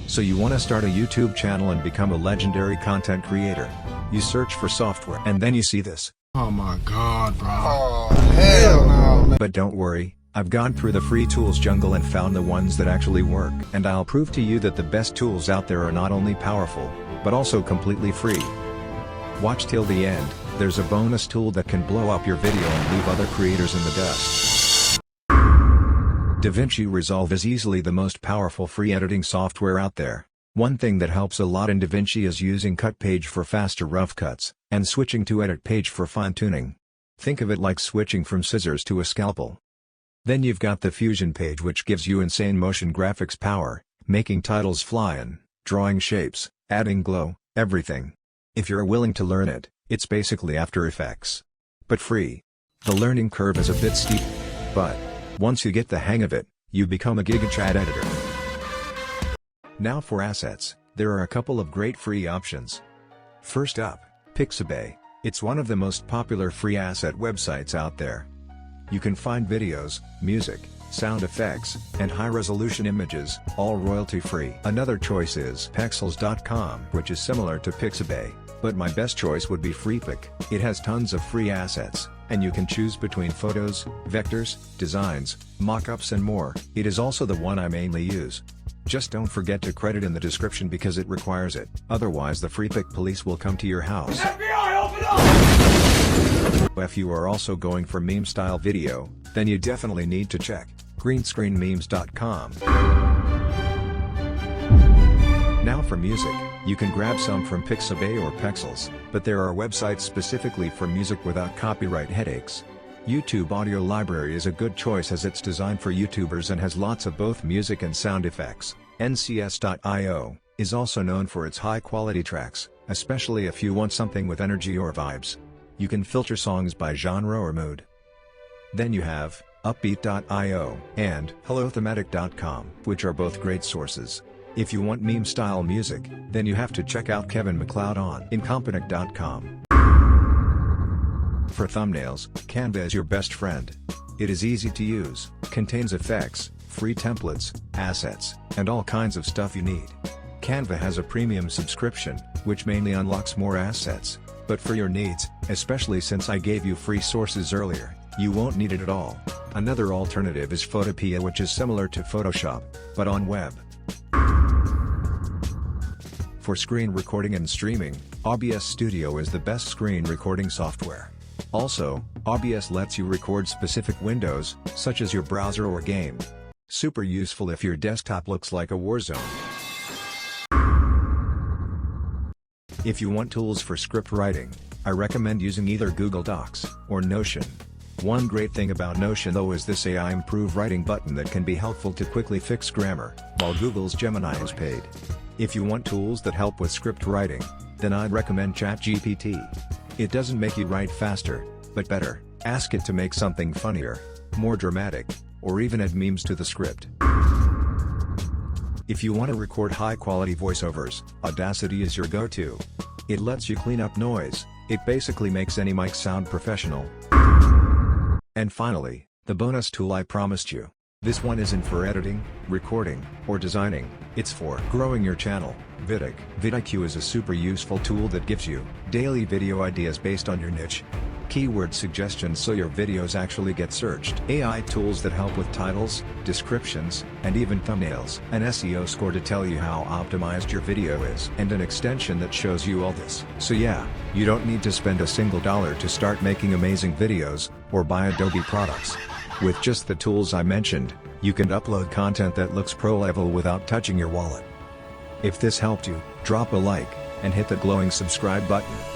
So you want to start a YouTube channel and become a legendary content creator. You search for software and then you see this. Oh my god, bro. Oh, hell no, man. But don't worry, I've gone through the free tools jungle and found the ones that actually work. And I'll prove to you that the best tools out there are not only powerful, but also completely free. Watch till the end, there's a bonus tool that can blow up your video and leave other creators in the dust. DaVinci Resolve is easily the most powerful free editing software out there. One thing that helps a lot in DaVinci is using Cut Page for faster rough cuts, and switching to Edit Page for fine-tuning. Think of it like switching from scissors to a scalpel. Then you've got the Fusion page, which gives you insane motion graphics power, making titles flying, drawing shapes, adding glow, everything. If you're willing to learn it, it's basically After Effects. But free. The learning curve is a bit steep, but once you get the hang of it, you become a GigaChat editor. Now for assets, there are a couple of great free options. First up, Pixabay. It's one of the most popular free asset websites out there. You can find videos, music, sound effects, and high-resolution images, all royalty-free. Another choice is Pexels.com, which is similar to Pixabay, but my best choice would be Freepik. It has tons of free assets, and you can choose between photos, vectors, designs, mockups and more. It is also the one I mainly use. Just don't forget to credit in the description because it requires it, otherwise the Freepik police will come to your house. FBI, open up! If you are also going for meme-style video, then you definitely need to check greenscreenmemes.com. Now for music, you can grab some from Pixabay or Pexels, but there are websites specifically for music without copyright headaches. YouTube Audio Library is a good choice as it's designed for YouTubers and has lots of both music and sound effects. NCS.io is also known for its high-quality tracks, especially if you want something with energy or vibes. You can filter songs by genre or mood. Then you have Upbeat.io and HelloThematic.com, which are both great sources. If you want meme-style music, then you have to check out Kevin MacLeod on Incompetech.com. For thumbnails, Canva is your best friend. It is easy to use, contains effects, free templates, assets, and all kinds of stuff you need. Canva has a premium subscription, which mainly unlocks more assets, but for your needs, especially since I gave you free sources earlier, you won't need it at all. Another alternative is Photopea, which is similar to Photoshop, but on web. For screen recording and streaming, OBS Studio is the best screen recording software. Also, OBS lets you record specific windows, such as your browser or game. Super useful if your desktop looks like a war zone. If you want tools for script writing, I recommend using either Google Docs or Notion. One great thing about Notion though is this AI Improve Writing button that can be helpful to quickly fix grammar, while Google's Gemini is paid. If you want tools that help with script writing, then I'd recommend ChatGPT. It doesn't make you write faster, but better. Ask it to make something funnier, more dramatic, or even add memes to the script. If you want to record high-quality voiceovers, Audacity is your go-to. It lets you clean up noise, it basically makes any mic sound professional. And finally, the bonus tool I promised you. This one isn't for editing, recording, or designing, it's for growing your channel. vidIQ is a super useful tool that gives you daily video ideas based on your niche. Keyword suggestions so your videos actually get searched. AI tools that help with titles, descriptions, and even thumbnails. An SEO score to tell you how optimized your video is. And an extension that shows you all this. So yeah, you don't need to spend a single dollar to start making amazing videos, or buy Adobe products. With just the tools I mentioned, you can upload content that looks pro level without touching your wallet. If this helped you, drop a like, and hit the glowing subscribe button.